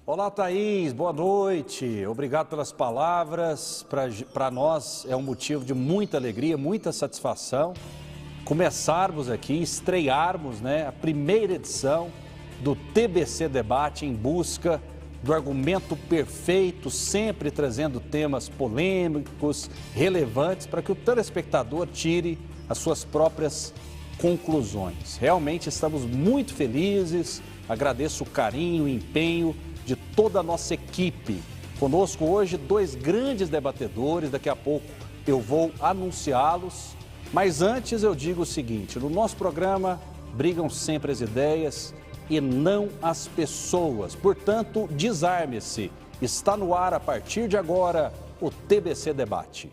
Olá, Thaís, boa noite. Obrigado pelas palavras. Para nós é um motivo de muita alegria, muita satisfação começarmos aqui, estrearmos, a primeira edição do TBC Debate em busca do argumento perfeito, sempre trazendo temas polêmicos, relevantes, para que o telespectador tire as suas próprias conclusões. Realmente estamos muito felizes, agradeço o carinho, o empenho de toda a nossa equipe. Conosco hoje 2 grandes debatedores, daqui a pouco eu vou anunciá-los, mas antes eu digo o seguinte, no nosso programa brigam sempre as ideias e não as pessoas, portanto desarme-se, está no ar a partir de agora o TBC Debate.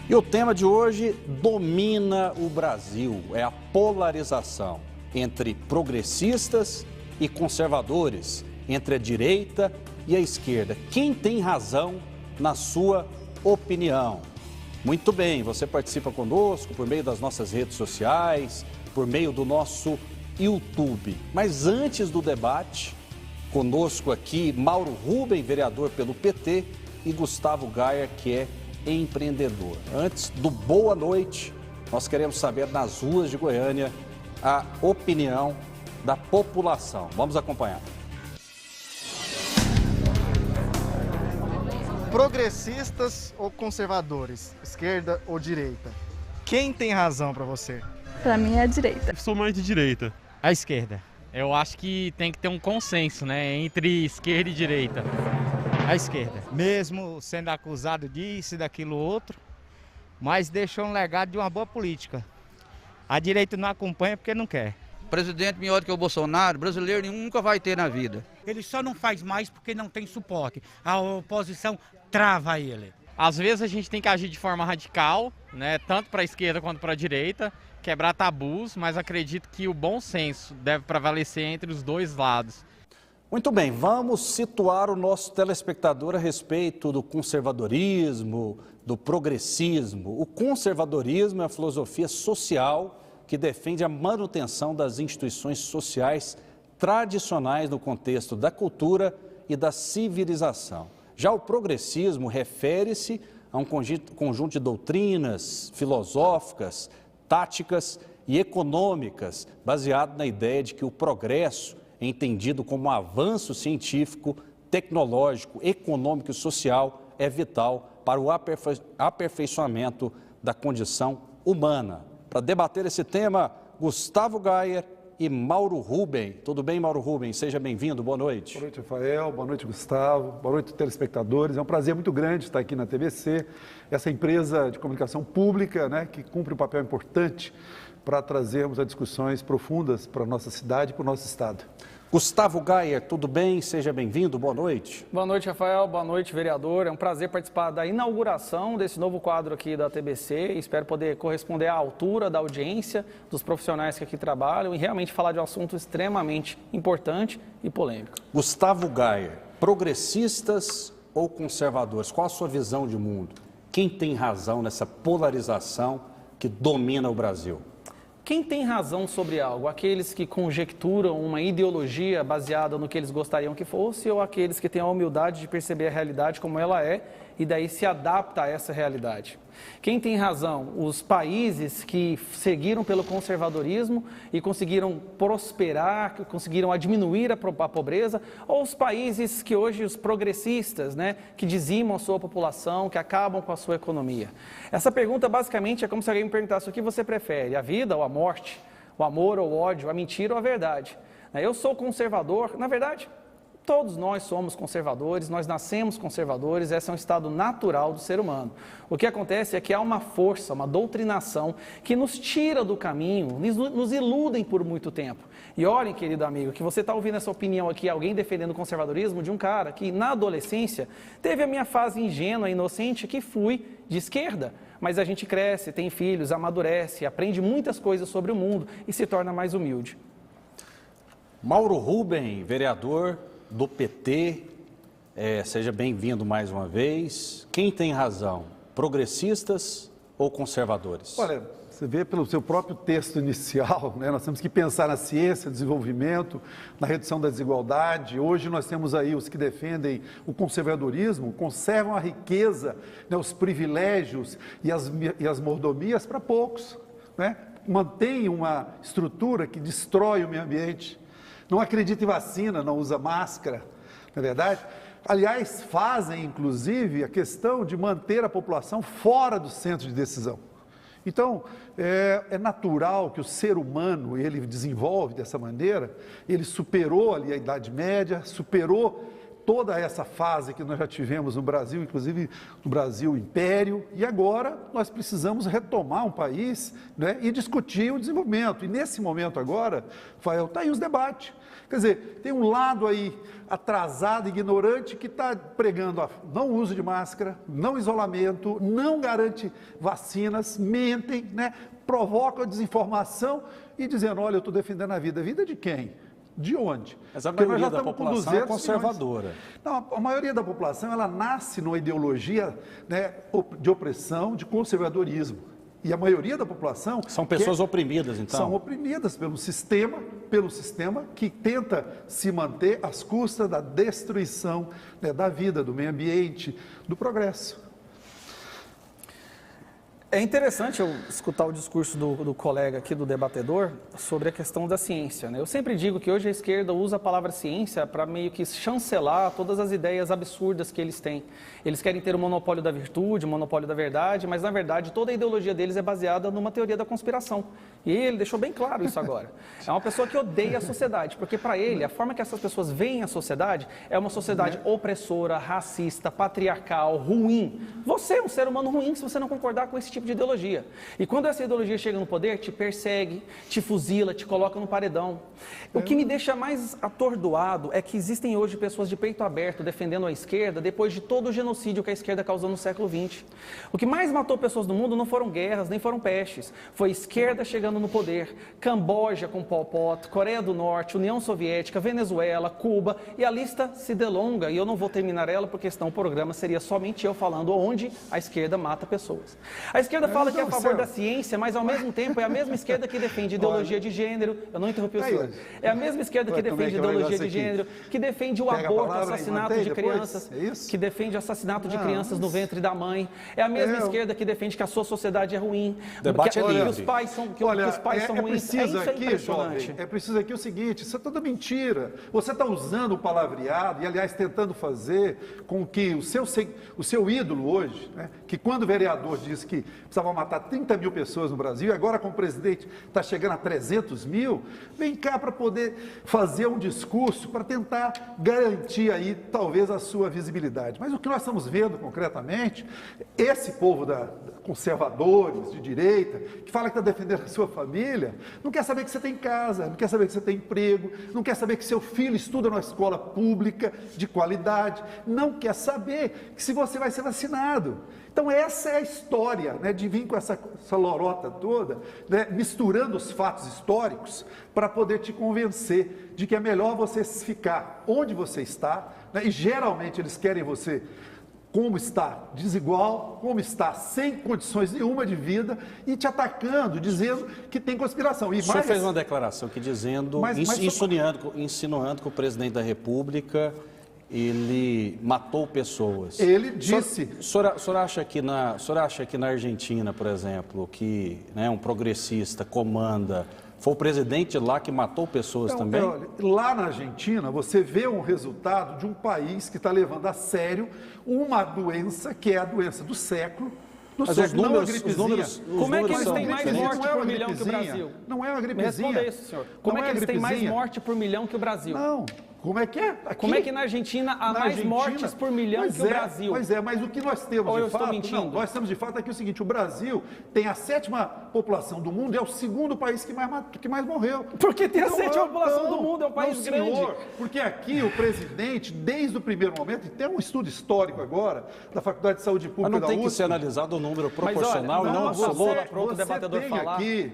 E o tema de hoje domina o Brasil, é a polarização entre progressistas e conservadores, entre a direita e a esquerda. Quem tem razão na sua opinião? Muito bem, você participa conosco por meio das nossas redes sociais, por meio do nosso YouTube. Mas antes do debate, conosco aqui Mauro Rubem, vereador pelo PT, e Gustavo Gayer, que é empreendedor. Antes do boa noite, nós queremos saber nas ruas de Goiânia a opinião da população. Vamos acompanhar. Progressistas ou conservadores? Esquerda ou direita? Quem tem razão para você? Para mim é a direita. Eu sou mais de direita. A esquerda. Eu acho que tem que ter um consenso, entre esquerda e direita. A esquerda. Mesmo sendo acusado disso e daquilo outro, mas deixou um legado de uma boa política. A direita não acompanha porque não quer. Presidente melhor que o Bolsonaro, brasileiro nenhum nunca vai ter na vida. Ele só não faz mais porque não tem suporte. A oposição trava ele. Às vezes a gente tem que agir de forma radical, tanto para a esquerda quanto para a direita, quebrar tabus, mas acredito que o bom senso deve prevalecer entre os dois lados. Muito bem, vamos situar o nosso telespectador a respeito do conservadorismo, do progressismo. O conservadorismo é a filosofia social que defende a manutenção das instituições sociais tradicionais no contexto da cultura e da civilização. Já o progressismo refere-se a um conjunto de doutrinas filosóficas, táticas e econômicas, baseado na ideia de que o progresso é entendido como um avanço científico, tecnológico, econômico e social, é vital para o aperfeiçoamento da condição humana. Para debater esse tema, Gustavo Gayer e Mauro Rubem. Tudo bem, Mauro Rubem? Seja bem-vindo, boa noite. Boa noite, Rafael. Boa noite, Gustavo. Boa noite, telespectadores. É um prazer muito grande estar aqui na TBC, essa empresa de comunicação pública, que cumpre um papel importante para trazermos a discussões profundas para a nossa cidade e para o nosso estado. Gustavo Gayer, tudo bem? Seja bem-vindo, boa noite. Boa noite, Rafael, boa noite, vereador. É um prazer participar da inauguração desse novo quadro aqui da TBC. Espero poder corresponder à altura da audiência, dos profissionais que aqui trabalham e realmente falar de um assunto extremamente importante e polêmico. Gustavo Gayer, progressistas ou conservadores? Qual a sua visão de mundo? Quem tem razão nessa polarização que domina o Brasil? Quem tem razão sobre algo? Aqueles que conjecturam uma ideologia baseada no que eles gostariam que fosse ou aqueles que têm a humildade de perceber a realidade como ela é e daí se adapta a essa realidade? Quem tem razão? Os países que seguiram pelo conservadorismo e conseguiram prosperar, que conseguiram diminuir a pobreza, ou os países que hoje, os progressistas, que dizimam a sua população, que acabam com a sua economia? Essa pergunta basicamente é como se alguém me perguntasse o que você prefere, a vida ou a morte, o amor ou o ódio, a mentira ou a verdade? Eu sou conservador, na verdade, Todos nós somos conservadores, nós nascemos conservadores, esse é um estado natural do ser humano. O que acontece é que há uma força, uma doutrinação que nos tira do caminho, nos iludem por muito tempo. E olhem, querido amigo, que você está ouvindo essa opinião aqui, alguém defendendo o conservadorismo de um cara que na adolescência teve a minha fase ingênua e inocente que fui de esquerda. Mas a gente cresce, tem filhos, amadurece, aprende muitas coisas sobre o mundo e se torna mais humilde. Mauro Rubem, vereador do PT, seja bem-vindo mais uma vez. Quem tem razão, progressistas ou conservadores? Olha, você vê pelo seu próprio texto inicial, né? Nós temos que pensar na ciência, desenvolvimento, na redução da desigualdade. Hoje nós temos aí os que defendem o conservadorismo, conservam a riqueza, né? Os privilégios e as mordomias para poucos, né? Mantém uma estrutura que destrói o meio ambiente. Não acredita em vacina, não usa máscara, não é verdade? Aliás, fazem, inclusive, a questão de manter a população fora do centro de decisão. Então, é natural que o ser humano, ele desenvolve dessa maneira, ele superou ali a Idade Média, superou toda essa fase que nós já tivemos no Brasil, inclusive no Brasil Império, e agora nós precisamos retomar um país, né, e discutir o desenvolvimento. E nesse momento agora, Rafael, está aí os debates. Quer dizer, tem um lado aí atrasado, ignorante, que está pregando não uso de máscara, não isolamento, não garante vacinas, mentem, né, provocam a desinformação e dizendo, olha, eu estou defendendo a vida. Vida de quem? De onde? Mas a maioria da população é conservadora. Não, a maioria da população, ela nasce numa ideologia, né, de opressão, de conservadorismo. E a maioria da população... São pessoas oprimidas, então? São oprimidas pelo sistema que tenta se manter às custas da destruição, né, da vida, do meio ambiente, do progresso. É interessante eu escutar o discurso do colega aqui, do debatedor, sobre a questão da ciência, né? Eu sempre digo que hoje a esquerda usa a palavra ciência para meio que chancelar todas as ideias absurdas que eles têm. Eles querem ter o monopólio da virtude, o monopólio da verdade, mas na verdade toda a ideologia deles é baseada numa teoria da conspiração. E ele deixou bem claro isso agora. É uma pessoa que odeia a sociedade, porque para ele a forma que essas pessoas veem a sociedade é uma sociedade opressora, racista, patriarcal, ruim. Você é um ser humano ruim se você não concordar com esse tipo de ideologia. E quando essa ideologia chega no poder, te persegue, te fuzila, te coloca no paredão. O que me deixa mais atordoado é que existem hoje pessoas de peito aberto defendendo a esquerda depois de todo o genocídio que a esquerda causou no século XX. O que mais matou pessoas no mundo não foram guerras, nem foram pestes. Foi a esquerda chegando no poder. Camboja com Pol Pot, Coreia do Norte, União Soviética, Venezuela, Cuba, e a lista se delonga, e eu não vou terminar ela porque senão o programa seria somente eu falando onde a esquerda mata pessoas. A esquerda fala que é a favor da ciência, mas ao mesmo tempo é a mesma esquerda que defende ideologia de gênero. Eu não interrompi o senhor. É a mesma esquerda que defende ideologia de gênero, que defende o aborto, assassinato de crianças, que defende o assassinato de crianças no ventre da mãe. É a mesma esquerda que defende que a sua sociedade é ruim, que os pais são ruins. É preciso aqui o seguinte, isso é toda mentira. Você está usando o palavreado e, aliás, tentando fazer com que o seu ídolo hoje, né, que quando o vereador disse que precisava matar 30 mil pessoas no Brasil, e agora como presidente está chegando a 300 mil, vem cá para poder fazer um discurso para tentar garantir aí, talvez, a sua visibilidade. Mas o que nós estamos vendo concretamente, esse povo conservadores, de direita, que fala que está defendendo a sua família, não quer saber que você tem casa, não quer saber que você tem emprego, não quer saber que seu filho estuda numa escola pública de qualidade, não quer saber que se você vai ser vacinado. Então essa é a história, né, de vir com essa lorota toda, né, misturando os fatos históricos para poder te convencer de que é melhor você ficar onde você está, né, e geralmente eles querem você como está desigual, como está sem condições nenhuma de vida e te atacando, dizendo que tem conspiração. O senhor fez uma declaração aqui dizendo, insinuando que o presidente da República, ele matou pessoas. Ele disse. O senhor acha que na Argentina, por exemplo, que, né, um progressista comanda, foi o presidente lá que matou pessoas também? Olha, lá na Argentina, você vê um resultado de um país que está levando a sério uma doença que é a doença do século. Mas os números, como é que eles têm mais morte por milhão que o Brasil? Não é uma gripezinha. Me responda isso, senhor. Como é que eles têm mais morte por milhão que o Brasil? Não. Como é que é? Aqui, Como é que na Argentina há mais Argentina, mortes por milhão que o Brasil? Pois é, mas o que nós temos Ou eu de estou fato... mentindo? Não, nós temos de fato aqui o seguinte, o Brasil tem a 7ª população do mundo, é o 2º país que mais morreu. Porque tem a Então, 7ª população não, do mundo, é um país não, grande. senhor, porque aqui o presidente, desde o primeiro momento, e tem um estudo histórico agora, da Faculdade de Saúde Mas Pública não da tem que USP, ser analisado o número proporcional olha, e não não, absoluto. para outro debatedor tem falar. aqui,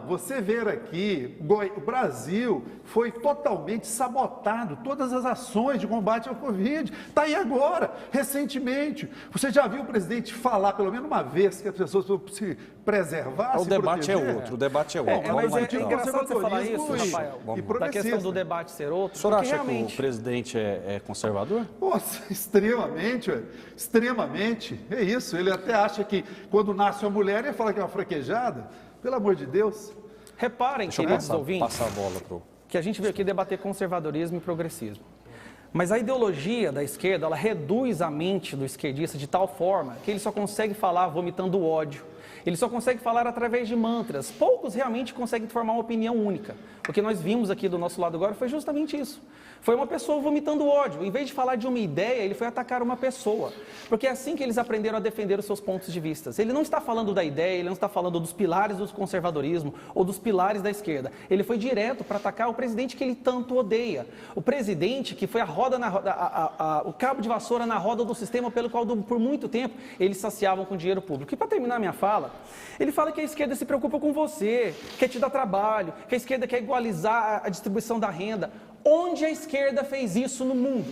você ver aqui, o Brasil foi totalmente sabotado, todas as ações de combate ao Covid, está aí agora, recentemente. Você já viu o presidente falar pelo menos uma vez que as pessoas precisam se preservar, O se debate é proteger? outro, o debate é outro. Mas Vamos lá, é então. engraçado você falar isso, Conservadorismo Rafael, e da questão progressista. do debate ser outro. O senhor porque acha que realmente, o presidente é conservador? Nossa, extremamente, velho. Extremamente. É isso. Ele até acha que quando nasce uma mulher, ele fala que é uma fraquejada. Pelo amor de Deus. reparem, Deixa eu queridos passar ouvintes, a bola pro... que a gente veio aqui debater conservadorismo e progressismo. Mas a ideologia da esquerda, ela reduz a mente do esquerdista de tal forma que ele só consegue falar vomitando ódio. Ele só consegue falar através de mantras. Poucos realmente conseguem formar uma opinião única. O que nós vimos aqui do nosso lado agora foi justamente isso. Foi uma pessoa vomitando ódio. Em vez de falar de uma ideia, ele foi atacar uma pessoa. Porque é assim que eles aprenderam a defender os seus pontos de vista. Ele não está falando da ideia, ele não está falando dos pilares do conservadorismo ou dos pilares da esquerda. Ele foi direto para atacar o presidente que ele tanto odeia. O presidente que foi o cabo de vassoura na roda do sistema pelo qual, por muito tempo, eles saciavam com dinheiro público. E para terminar minha fala, ele fala que a esquerda se preocupa com você, quer te dar trabalho, que a esquerda quer igualizar a distribuição da renda. Onde a esquerda fez isso no mundo?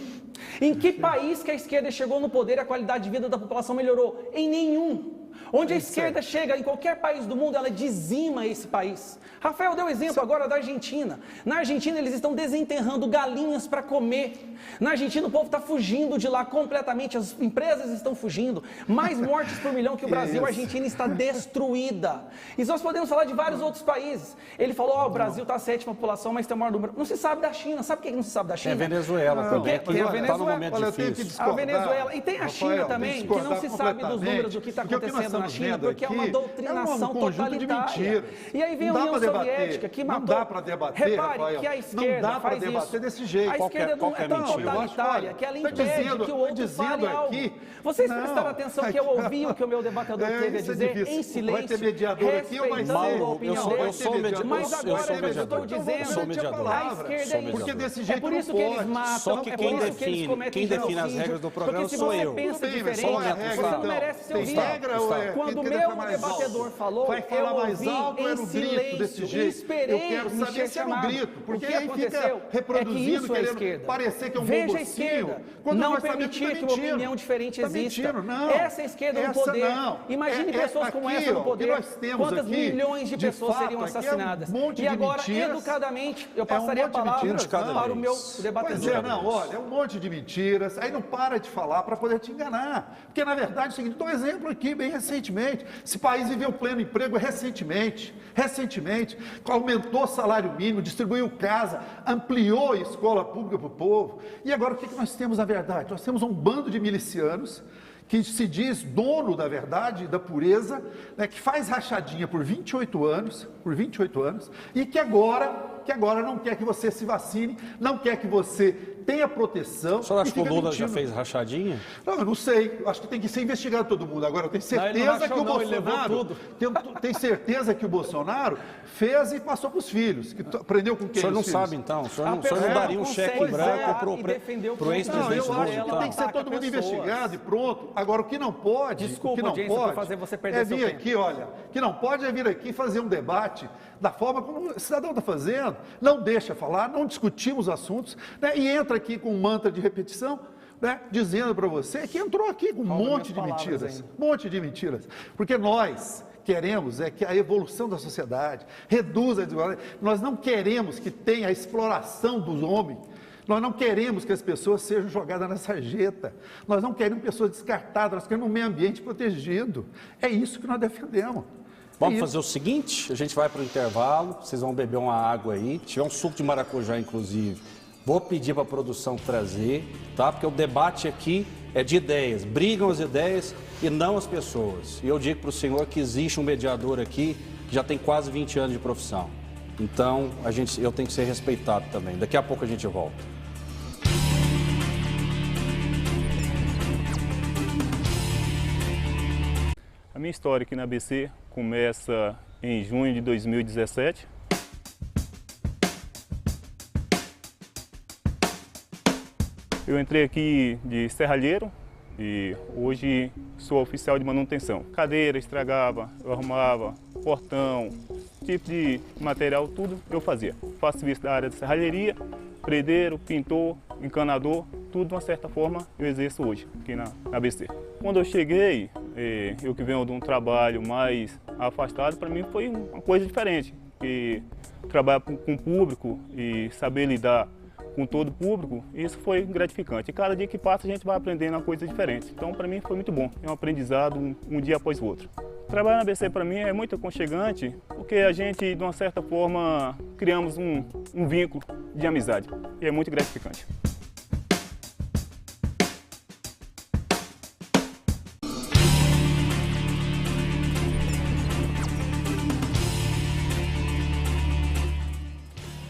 Em que país que a esquerda chegou no poder e a qualidade de vida da população melhorou? Em nenhum. Onde a esquerda chega, em qualquer país do mundo, ela dizima esse país. Rafael deu exemplo agora da Argentina. Na Argentina, eles estão desenterrando galinhas para comer. Na Argentina, o povo está fugindo de lá completamente, as empresas estão fugindo. Mais mortes por milhão que o Brasil, a Argentina está destruída. E nós podemos falar de vários outros países. Ele falou, o Brasil está a 7ª população, mas tem o maior número. Não se sabe da China. Sabe por que não se sabe da China? É Venezuela também, que tem a está Venezuela. no momento Olha, eu tenho que difícil. A Venezuela. E tem a China Rafael, também, tem que não se sabe dos números do que está porque o que nós acontecendo na estamos China, vendo porque é uma aqui doutrinação um conjunto de totalitária. mentiras. E aí vem a Não dá União pra debater. Soviética, que matou... Não dá para debater, Repare Rafael. que a esquerda Não dá para faz debater isso. desse jeito. A esquerda não é tão mentira? totalitária que ela Tá impede dizendo- que o tá outro dizendo fale algo. aqui- Vocês Não. prestaram atenção que eu ouvi o que o meu debatedor teve a isso é dizer difícil. em silêncio, Vai ter mediador aqui ou vai ser? respeitando a Mauro, opinião eu dele. sou mediador. Mas Eu agora sou eu estou mediador. dizendo, Eu sou mediador. a esquerda Sou é isso. Porque desse É jeito por não isso que eles pode. matam, Só que é quem por isso que eles define- cometem quem define as genocídio. regras do programa Porque se sou você eu. pensa Tudo bem, mas diferente, qual é a regra, você não então? merece ser Tem ouvido. regra ou é- Quando quem o quer meu falar mais debatedor alto? falou, Vai falar eu mais ouvi alto ou em era o grito desse silêncio jeito? e esperei Eu quero me saber ser se era um chamado. grito, porque O que aí fica aconteceu reproduzindo, é que isso é querendo esquerda. parecer que é um Veja bom a mocinho, esquerda quando não nós sabemos permitir tá que uma mentindo. opinião diferente Tá exista. mentindo, não. Essa é a esquerda no Essa poder. não. Imagine pessoas como aqui, essa no ó, poder. que nós temos Quantas aqui, milhões de pessoas fato, seriam aqui é um assassinadas? monte E de agora, mentiras. educadamente, eu passaria a monte de palavra mentiras, para o meu debatedor. Pois é, não, olha, é um monte de mentiras, aí não para de falar para poder te enganar. Porque, na verdade, é o seguinte, dou um exemplo aqui, bem recentemente, esse país viveu pleno emprego recentemente, aumentou o salário mínimo, distribuiu casa, ampliou a escola pública para o povo, e agora o que nós temos na verdade? Nós temos um bando de milicianos, que se diz dono da verdade, da pureza, né, que faz rachadinha por 28 anos, e que agora não quer que você se vacine, não quer que você tenha proteção. O senhor acha e que o fica Lula já mentindo. fez rachadinha? Não, eu não sei, eu acho que tem que ser investigado todo mundo. Agora, eu tenho Não, ele não certeza rachou, que o não, ele levou Bolsonaro, tudo. tenho certeza que o Bolsonaro fez e passou para os filhos, que aprendeu com O quem? senhor não os filhos? sabe, então? O senhor não pessoa daria um não cheque consegue branco zelar e defender o pro ponto. Não, ex-presidente eu Lula, acho que então? tem que ser todo mundo Ataca investigado e pronto. Agora, o que não pode, Desculpa, o que não audiência, pode por fazer você perder é seu vir tempo. aqui, olha, que não pode é vir aqui fazer um debate da forma como o cidadão está fazendo, não deixa falar, não discutimos assuntos, né, e entra aqui com um mantra de repetição, né, dizendo para você que entrou aqui com um monte de mentiras, porque nós queremos é que a evolução da sociedade reduza a desigualdade, nós não queremos que tenha a exploração dos homens, nós não queremos que as pessoas sejam jogadas na sarjeta, nós não queremos pessoas descartadas, nós queremos um meio ambiente protegido, é isso que nós defendemos. Vamos fazer o seguinte, a gente vai para o intervalo, vocês vão beber uma água aí, se tiver um suco de maracujá, inclusive, vou pedir para a produção trazer, tá? Porque o debate aqui é de ideias, brigam as ideias e não as pessoas. E eu digo para o senhor que existe um mediador aqui que já tem quase 20 anos de profissão. Então, eu tenho que ser respeitado também. Daqui a pouco a gente volta. minha história aqui na ABC começa em junho de 2017. Eu entrei aqui de serralheiro e hoje sou oficial de manutenção. Cadeira estragava, eu arrumava, portão, tipo de material, tudo eu fazia. Faço serviço da área de serralheria, predeiro, pintor, encanador, tudo de uma certa forma eu exerço hoje aqui na ABC. Quando eu cheguei, eu que venho de um trabalho mais afastado, para mim foi uma coisa diferente. E trabalhar com o público e saber lidar com todo o público, isso foi gratificante. E cada dia que passa a gente vai aprendendo uma coisa diferente. Então, para mim, foi muito bom. É um aprendizado um dia após o outro. Trabalhar na ABC, para mim, é muito aconchegante, porque a gente, de uma certa forma, criamos um vínculo de amizade. E é muito gratificante.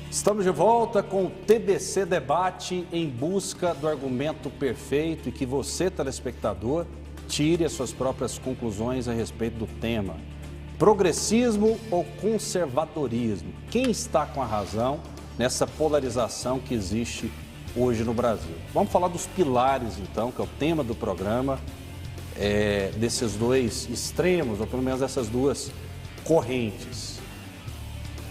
Estamos de volta com o TBC Debate em busca do argumento perfeito e que você, telespectador, tire as suas próprias conclusões a respeito do tema. Progressismo ou conservadorismo? Quem está com a razão nessa polarização que existe hoje no Brasil? Vamos falar dos pilares, então, que é o tema do programa, desses dois extremos, ou pelo menos dessas duas correntes.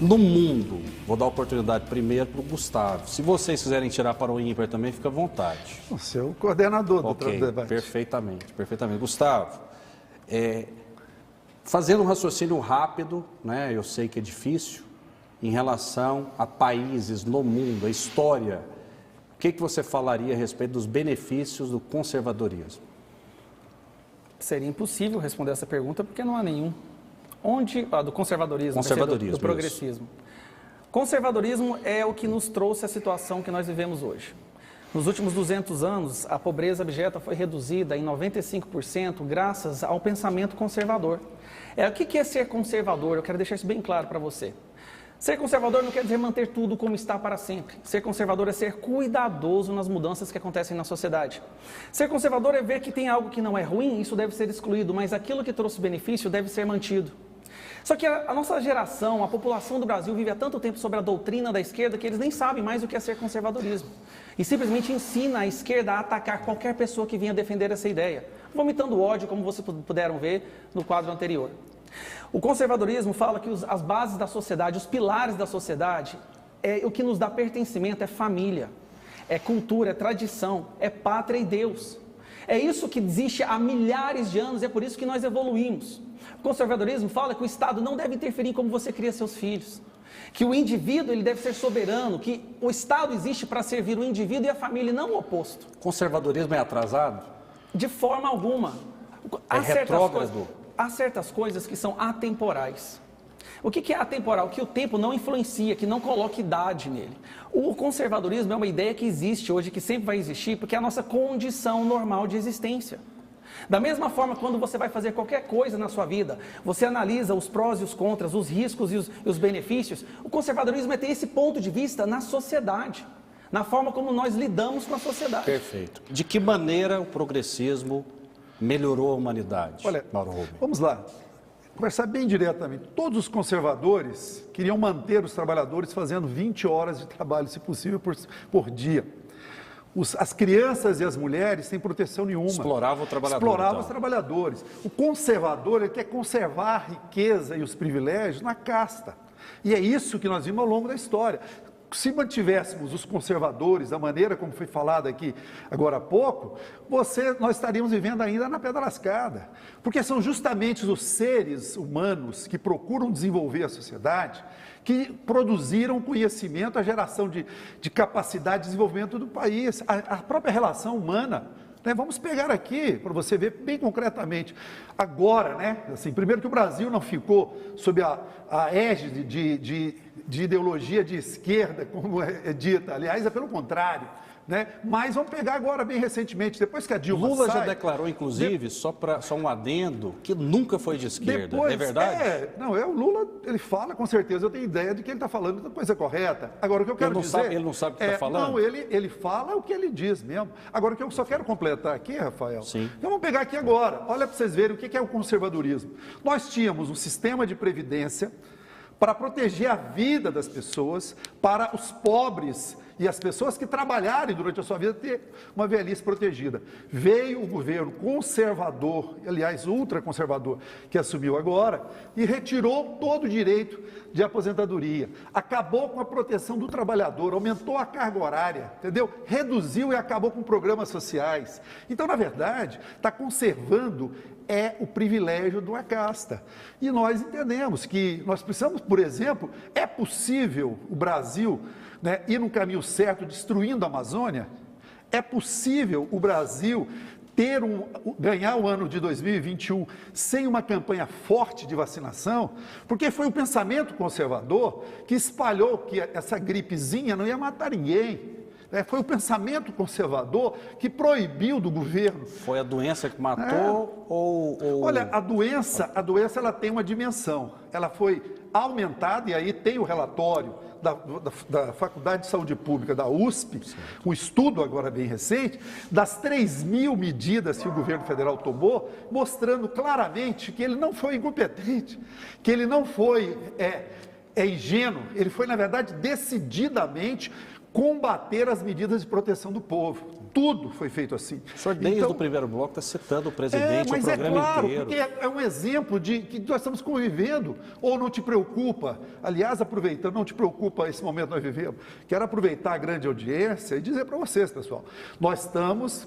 No mundo, vou dar a oportunidade primeiro para o Gustavo. Se vocês quiserem tirar para o ímpar também, fica à vontade. Você é o coordenador do debate. Perfeitamente. Gustavo, fazendo um raciocínio rápido, né, eu sei que é difícil, em relação a países no mundo, a história, o que você falaria a respeito dos benefícios do conservadorismo? Seria impossível responder essa pergunta porque não há nenhum. Do conservadorismo, do progressismo. Conservadorismo é o que nos trouxe a situação que nós vivemos hoje. Nos últimos 200 anos, a pobreza abjeta foi reduzida em 95% graças ao pensamento conservador. O que é ser conservador? Eu quero deixar isso bem claro para você. Ser conservador não quer dizer manter tudo como está para sempre. Ser conservador é ser cuidadoso nas mudanças que acontecem na sociedade. Ser conservador é ver que tem algo que não é ruim, isso deve ser excluído, mas aquilo que trouxe benefício deve ser mantido. Só que a nossa geração, a população do Brasil vive há tanto tempo sobre a doutrina da esquerda que eles nem sabem mais o que é ser conservadorismo. E simplesmente ensina a esquerda a atacar qualquer pessoa que venha defender essa ideia, vomitando ódio, como vocês puderam ver no quadro anterior. O conservadorismo fala que as bases da sociedade, os pilares da sociedade, o que nos dá pertencimento é família, é cultura, é tradição, é pátria e Deus. É isso que existe há milhares de anos e é por isso que nós evoluímos. O conservadorismo fala que o Estado não deve interferir em como você cria seus filhos, que o indivíduo ele deve ser soberano, que o Estado existe para servir o indivíduo e a família e não o oposto. Conservadorismo é atrasado? De forma alguma. Há certas coisas que são atemporais. O que é atemporal? Que o tempo não influencia, que não coloca idade nele. O conservadorismo é uma ideia que existe hoje, que sempre vai existir, porque é a nossa condição normal de existência. Da mesma forma, quando você vai fazer qualquer coisa na sua vida, você analisa os prós e os contras, os riscos e os benefícios. O conservadorismo é ter esse ponto de vista na sociedade, na forma como nós lidamos com a sociedade. Perfeito. De que maneira o progressismo melhorou a humanidade? Olha, Mauro Rubens, vamos lá. Conversar bem diretamente. Todos os conservadores queriam manter os trabalhadores fazendo 20 horas de trabalho, se possível, por dia. As crianças e as mulheres sem proteção nenhuma. Explorava o trabalhador. Explorava os trabalhadores. O conservador ele quer conservar a riqueza e os privilégios na casta. E é isso que nós vimos ao longo da história. Se mantivéssemos os conservadores da maneira como foi falado aqui agora há pouco, nós estaríamos vivendo ainda na pedra lascada. Porque são justamente os seres humanos que procuram desenvolver a sociedade que produziram conhecimento, a geração de capacidade de desenvolvimento do país, a própria relação humana. Né? Vamos pegar aqui, para você ver bem concretamente. Agora, né? Assim, primeiro que o Brasil não ficou sob a égide de ideologia de esquerda, como é dita. Aliás, é pelo contrário. né? Mas vamos pegar agora, bem recentemente, depois que a Dilma Lula sai, já declarou, inclusive, só um adendo, que nunca foi de esquerda. É verdade? O Lula, ele fala, com certeza, eu tenho ideia de que ele está falando da coisa correta. Agora, o que eu quero dizer... Ele não sabe o que está falando? Não, ele fala o que ele diz mesmo. Agora, o que eu só quero completar aqui, Rafael, Sim. então vamos pegar aqui agora, olha para vocês verem o que é o conservadorismo. Nós tínhamos um sistema de previdência para proteger a vida das pessoas, para os pobres e as pessoas que trabalharem durante a sua vida ter uma velhice protegida. Veio o governo conservador, aliás, ultraconservador, que assumiu agora, e retirou todo o direito de aposentadoria. Acabou com a proteção do trabalhador, aumentou a carga horária, entendeu? Reduziu e acabou com programas sociais. Então, na verdade, está conservando o privilégio de uma casta. E nós entendemos que nós precisamos, por exemplo, é possível o Brasil, né, ir no caminho certo, destruindo a Amazônia? É possível o Brasil ganhar o ano de 2021 sem uma campanha forte de vacinação? Porque foi o pensamento conservador que espalhou que essa gripezinha não ia matar ninguém. Foi o pensamento conservador que proibiu do governo. Foi a doença que matou ou... Olha, a doença ela tem uma dimensão. Ela foi aumentada, e aí tem o relatório da Faculdade de Saúde Pública da USP, um estudo agora bem recente, das 3.000 medidas que o governo federal tomou, mostrando claramente que ele não foi incompetente, que ele não foi ingênuo, ele foi, na verdade, decididamente combater as medidas de proteção do povo. Tudo foi feito assim. O senhor, desde o primeiro bloco, está citando o presidente o programa inteiro. Porque é um exemplo de que nós estamos convivendo. Ou não te preocupa? Aliás, aproveitando, não te preocupa esse momento que nós vivemos. Quero aproveitar a grande audiência e dizer para vocês, pessoal, nós estamos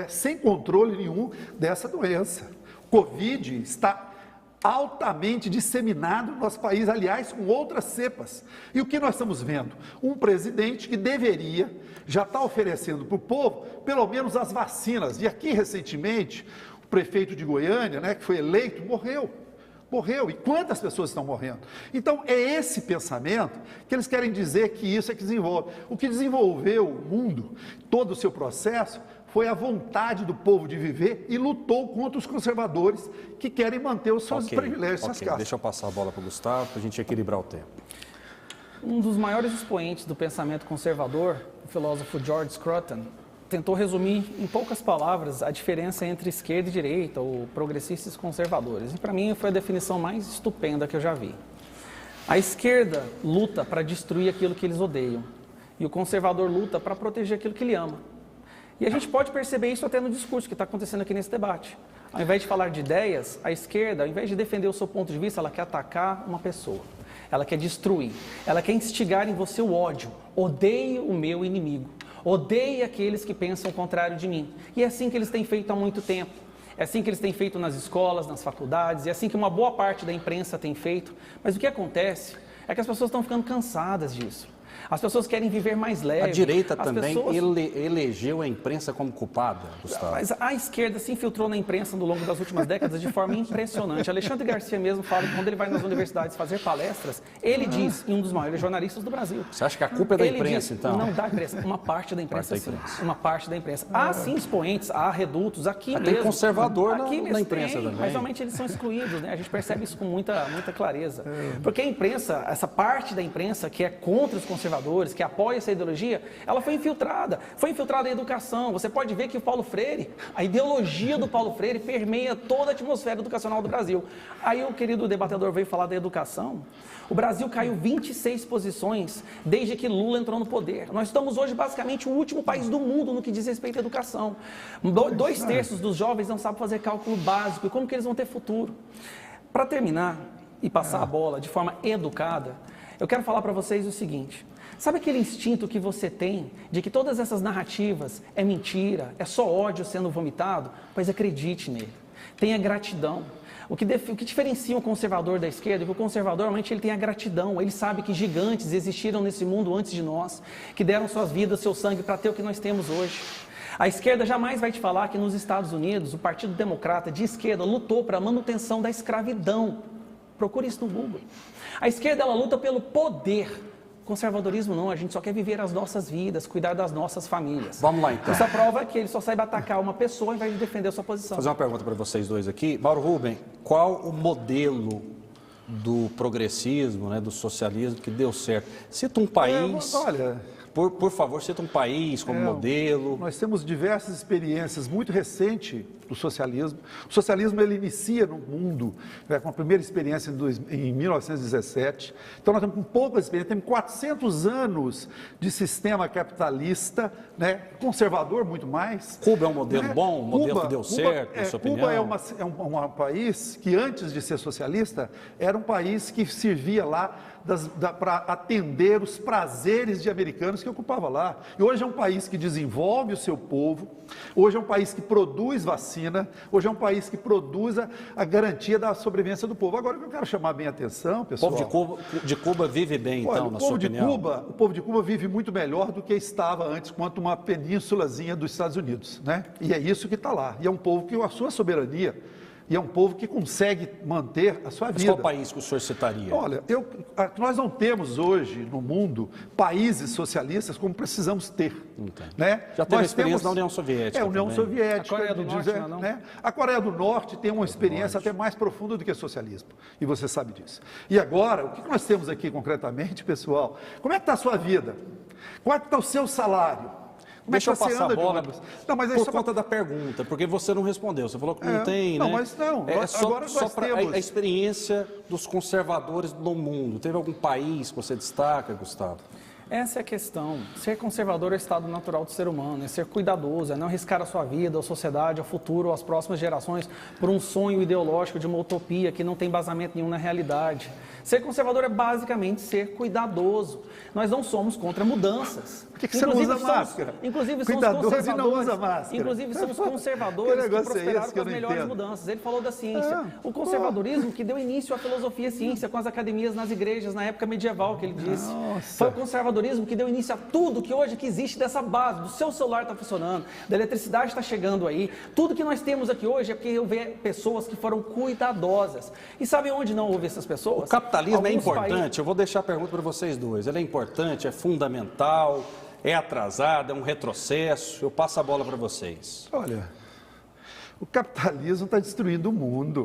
sem controle nenhum dessa doença. Covid está altamente disseminado no nosso país, aliás, com outras cepas. E o que nós estamos vendo? Um presidente que deveria já estar oferecendo para o povo, pelo menos as vacinas. E aqui, recentemente, o prefeito de Goiânia, né, que foi eleito, morreu. E quantas pessoas estão morrendo? Então, é esse pensamento que eles querem dizer que isso é que desenvolve. O que desenvolveu o mundo, todo o seu processo, foi a vontade do povo de viver e lutou contra os conservadores que querem manter os seus privilégios, suas casas. Deixa eu passar a bola para o Gustavo, para a gente equilibrar o tempo. Um dos maiores expoentes do pensamento conservador, o filósofo George Scruton, tentou resumir em poucas palavras a diferença entre esquerda e direita, ou progressistas e conservadores. E para mim foi a definição mais estupenda que eu já vi. A esquerda luta para destruir aquilo que eles odeiam, e o conservador luta para proteger aquilo que ele ama. E a gente pode perceber isso até no discurso que está acontecendo aqui nesse debate. Ao invés de falar de ideias, a esquerda, ao invés de defender o seu ponto de vista, ela quer atacar uma pessoa. Ela quer destruir. Ela quer instigar em você o ódio. Odeie o meu inimigo. Odeie aqueles que pensam o contrário de mim. E é assim que eles têm feito há muito tempo. É assim que eles têm feito nas escolas, nas faculdades. É assim que uma boa parte da imprensa tem feito. Mas o que acontece é que as pessoas estão ficando cansadas disso. As pessoas querem viver mais leve. A direita também elegeu a imprensa como culpada, Gustavo. Mas a esquerda se infiltrou na imprensa no longo das últimas décadas de forma impressionante. Alexandre Garcia mesmo fala que quando ele vai nas universidades fazer palestras, ele diz, e um dos maiores jornalistas do Brasil. Você acha que a culpa é da imprensa, então? Não da imprensa, uma parte da imprensa, sim. Uma parte da imprensa. Há sim expoentes, há redutos, aqui mesmo. Tem conservador na imprensa também. Mas realmente eles são excluídos, né? A gente percebe isso com muita clareza. Porque a imprensa, essa parte da imprensa que é contra os conservadores, que apoia essa ideologia, ela foi infiltrada a educação. Você pode ver que o Paulo Freire, a ideologia do Paulo Freire permeia toda a atmosfera educacional do Brasil. Aí o querido debatedor veio falar da educação. O Brasil caiu 26 posições desde que Lula entrou no poder. Nós estamos hoje basicamente o último país do mundo no que diz respeito à educação. 2/3 dos jovens não sabem fazer cálculo básico. E como que eles vão ter futuro? Para terminar e passar a bola de forma educada, eu quero falar para vocês o seguinte. Sabe aquele instinto que você tem de que todas essas narrativas é mentira, é só ódio sendo vomitado? Pois acredite nele. Tenha gratidão. O que diferencia o conservador da esquerda é que o conservador, realmente, ele tem a gratidão. Ele sabe que gigantes existiram nesse mundo antes de nós, que deram suas vidas, seu sangue para ter o que nós temos hoje. A esquerda jamais vai te falar que nos Estados Unidos, o Partido Democrata de esquerda lutou para a manutenção da escravidão. Procure isso no Google. A esquerda, ela luta pelo poder. Conservadorismo não, a gente só quer viver as nossas vidas, cuidar das nossas famílias. Vamos lá, então. Essa prova é que ele só saiba atacar uma pessoa ao invés de defender a sua posição. Vou fazer uma pergunta para vocês dois aqui. Mauro Rubem, qual o modelo do progressismo, né, do socialismo que deu certo? Cita um país... Por favor, cita um país como modelo. Nós temos diversas experiências muito recentes do socialismo. O socialismo ele inicia no mundo, com a primeira experiência em 1917. Então nós temos poucas experiências, temos 400 anos de sistema capitalista, né, conservador muito mais. Cuba é um modelo bom, um modelo que deu Cuba, certo, na sua opinião? Cuba é um país que antes de ser socialista, era um país que servia lá para atender os prazeres de americanos que ocupava lá. E hoje é um país que desenvolve o seu povo, hoje é um país que produz vacina, hoje é um país que produz a garantia da sobrevivência do povo. Agora, o que eu quero chamar bem a atenção, pessoal... O povo de Cuba vive bem, então, na sua opinião? O povo de Cuba vive muito melhor do que estava antes, quanto uma penínsulazinha dos Estados Unidos, né? E é isso que está lá. E é um povo que a sua soberania... E é um povo que consegue manter a sua vida. Mas qual país que o senhor citaria? Olha, nós não temos hoje no mundo países socialistas como precisamos ter. Né? Já teve nós experiência na União Soviética. A União Soviética. A Coreia do Norte, não? Né? A Coreia do Norte tem uma experiência até mais profunda do que o socialismo. E você sabe disso. E agora, o que nós temos aqui concretamente, pessoal? Como é que está a sua vida? Como é que está o seu salário? Deixa eu passar a bola por conta da pergunta, porque você não respondeu. Você falou que não tem, né? Mas não. Agora só para a experiência dos conservadores no mundo. Teve algum país que você destaca, Gustavo? Essa é a questão. Ser conservador é o estado natural do ser humano, é ser cuidadoso, é não arriscar a sua vida, a sociedade, ao futuro, às próximas gerações, por um sonho ideológico de uma utopia que não tem embasamento nenhum na realidade. Ser conservador é basicamente ser cuidadoso. Nós não somos contra mudanças. Por que você não usa máscara? Inclusive somos conservadores. Não usa máscara. Inclusive somos conservadores que prosperaram com as melhores mudanças. Ele falou da ciência. O conservadorismo que deu início à filosofia e ciência com as academias nas igrejas na época medieval, que ele disse. Foi o conservadorismo que deu início a tudo que hoje que existe dessa base. Do seu celular está funcionando, da eletricidade está chegando aí. Tudo que nós temos aqui hoje é porque houve pessoas que foram cuidadosas. E sabe onde não houve essas pessoas? O capitalismo é importante. Eu vou deixar a pergunta para vocês dois. Ele é importante, é fundamental, é atrasado, é um retrocesso. Eu passo a bola para vocês. Olha, o capitalismo está destruindo o mundo.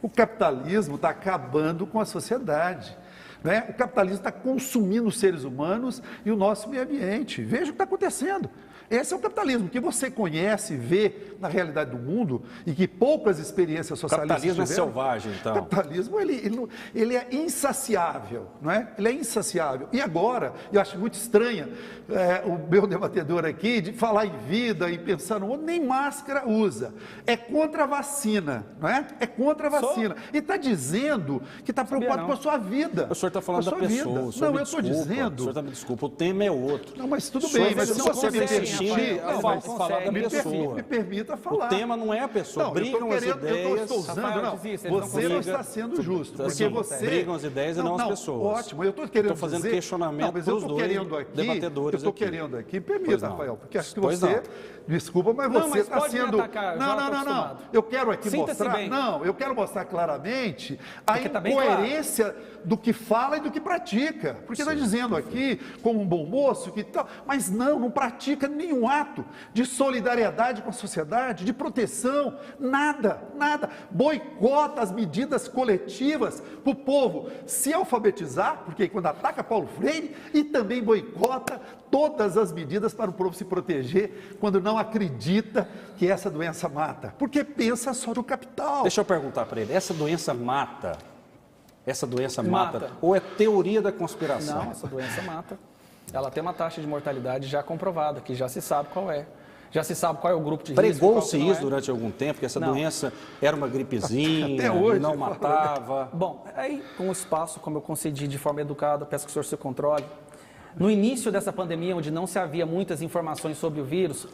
O capitalismo está acabando com a sociedade. Né? O capitalismo está consumindo os seres humanos e o nosso meio ambiente. Veja o que está acontecendo. Esse é o capitalismo que você conhece, vê na realidade do mundo e que poucas experiências socialistas tiveram. O capitalismo tiveram. é selvagem, então. O capitalismo, ele é insaciável, não é? Ele é insaciável. E agora, eu acho muito estranha o meu debatedor aqui de falar em vida e pensar no outro, nem máscara usa. É contra a vacina, não é? É contra a vacina. E está dizendo que está preocupado com a sua vida. O senhor está falando da pessoa. Não, eu estou dizendo... O senhor me desculpa, o tema é outro. Não, mas tudo bem, mas se você me permitir... falar da pessoa. Me permita falar. O tema não é a pessoa. Brigam as ideias. Eu estou usando, você não está sendo justo. Porque você... Brigam as ideias e não as pessoas. Ótimo, eu estou querendo fazendo questionamento para os dois debatedores. Eu estou querendo aqui, permita, Rafael, porque acho que você... Desculpa, mas você está sendo... Não. Eu quero aqui mostrar... Não, eu quero mostrar claramente a incoerência do que fala e do que pratica. Porque está dizendo aqui, como um bom moço, que tal, mas não pratica nenhum ato de solidariedade com a sociedade, de proteção, nada. Boicota as medidas coletivas para o povo se alfabetizar, porque quando ataca Paulo Freire, e também boicota todas as medidas para o povo se proteger quando não acredita que essa doença mata, porque pensa só no capital. Deixa eu perguntar para ele, essa doença mata? Essa doença mata? Ou é teoria da conspiração? Não, essa doença mata. Ela tem uma taxa de mortalidade já comprovada, que já se sabe qual é. Já se sabe qual é o grupo de risco. Pregou-se isso durante algum tempo, que essa doença era uma gripezinha, até hoje, não matava? Bom, aí com o espaço, como eu concedi de forma educada, peço que o senhor se controle. No início dessa pandemia, onde não se havia muitas informações sobre o vírus,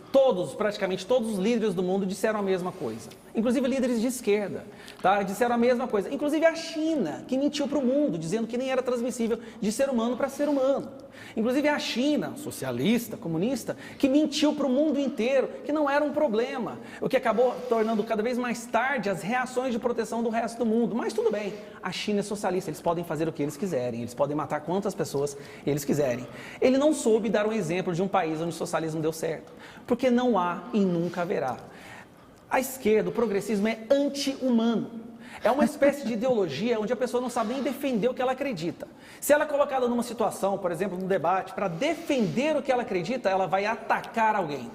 praticamente todos os líderes do mundo disseram a mesma coisa. Inclusive líderes de esquerda, tá? Disseram a mesma coisa. Inclusive a China, que mentiu para o mundo, dizendo que nem era transmissível de ser humano para ser humano. Inclusive a China, socialista, comunista, que mentiu para o mundo inteiro que não era um problema, o que acabou tornando cada vez mais tarde as reações de proteção do resto do mundo. Mas tudo bem, a China é socialista, eles podem fazer o que eles quiserem, eles podem matar quantas pessoas eles quiserem. Ele não soube dar um exemplo de um país onde o socialismo deu certo, porque não há e nunca haverá. A esquerda, o progressismo é anti-humano. É uma espécie de ideologia onde a pessoa não sabe nem defender o que ela acredita. Se ela é colocada numa situação, por exemplo, num debate, para defender o que ela acredita, ela vai atacar alguém.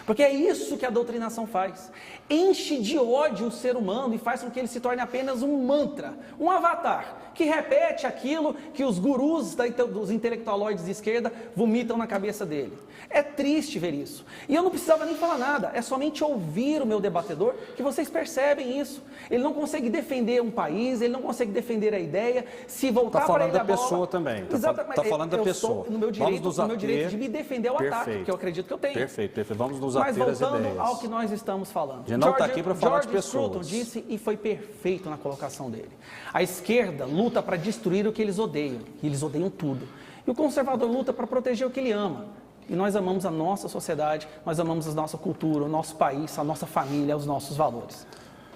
Porque é isso que a doutrinação faz. Enche de ódio o ser humano e faz com que ele se torne apenas um mantra, um avatar, que repete aquilo que os gurus dos intelectualoides de esquerda vomitam na cabeça dele. É triste ver isso. E eu não precisava nem falar nada, é somente ouvir o meu debatedor que vocês percebem isso. Ele não consegue defender um país, ele não consegue defender a ideia, se voltar para ele a bola... Está falando da pessoa também. Está falando da pessoa. Eu estou no meu direito de me defender ao ataque, que eu acredito que eu tenho. Perfeito. Vamos nos ater às ideias. Mas voltando ao que nós estamos falando. A gente não está aqui para falar de pessoas. George Scruton disse, e foi perfeito na colocação dele, a esquerda luta para destruir o que eles odeiam, e eles odeiam tudo. E o conservador luta para proteger o que ele ama. E nós amamos a nossa sociedade, nós amamos a nossa cultura, o nosso país, a nossa família, os nossos valores.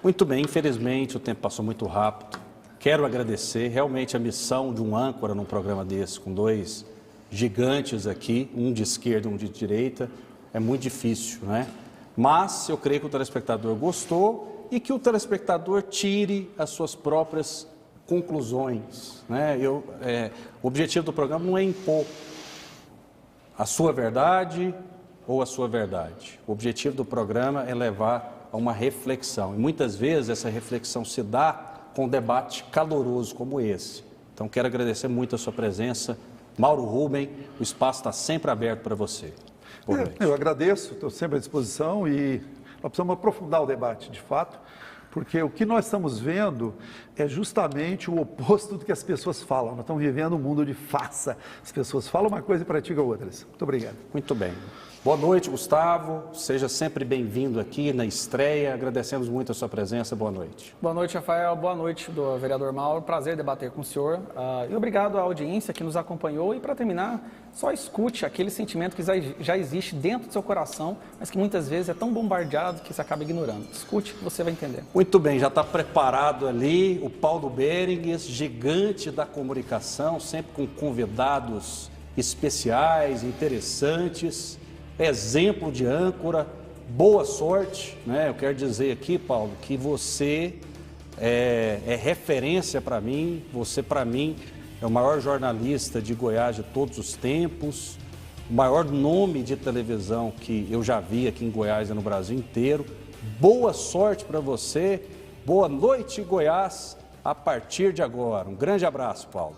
Muito bem, infelizmente o tempo passou muito rápido. Quero agradecer realmente a missão de um âncora num programa desse, com dois gigantes aqui, um de esquerda e um de direita. É muito difícil, né? Mas eu creio que o telespectador gostou e que o telespectador tire as suas próprias conclusões, né? O objetivo do programa não é impor a sua verdade ou a sua verdade. O objetivo do programa é levar a uma reflexão. E muitas vezes essa reflexão se dá com um debate caloroso como esse. Então quero agradecer muito a sua presença. Mauro Rubem, o espaço está sempre aberto para você. Eu agradeço, estou sempre à disposição e nós precisamos aprofundar o debate, de fato, porque o que nós estamos vendo é justamente o oposto do que as pessoas falam. Nós estamos vivendo um mundo de farsa. As pessoas falam uma coisa e praticam outras. Muito obrigado. Muito bem. Boa noite, Gustavo. Seja sempre bem-vindo aqui na estreia. Agradecemos muito a sua presença. Boa noite. Boa noite, Rafael. Boa noite, do vereador Mauro. Prazer debater com o senhor. E obrigado à audiência que nos acompanhou. E para terminar, só escute aquele sentimento que já existe dentro do seu coração, mas que muitas vezes é tão bombardeado que você acaba ignorando. Escute que você vai entender. Muito bem, já está preparado ali o Paulo Berengues, gigante da comunicação, sempre com convidados especiais, interessantes. Exemplo de âncora, boa sorte, né? Eu quero dizer aqui, Paulo, que você é referência para mim, você para mim é o maior jornalista de Goiás de todos os tempos, o maior nome de televisão que eu já vi aqui em Goiás e no Brasil inteiro. Boa sorte para você, boa noite, Goiás, a partir de agora. Um grande abraço, Paulo.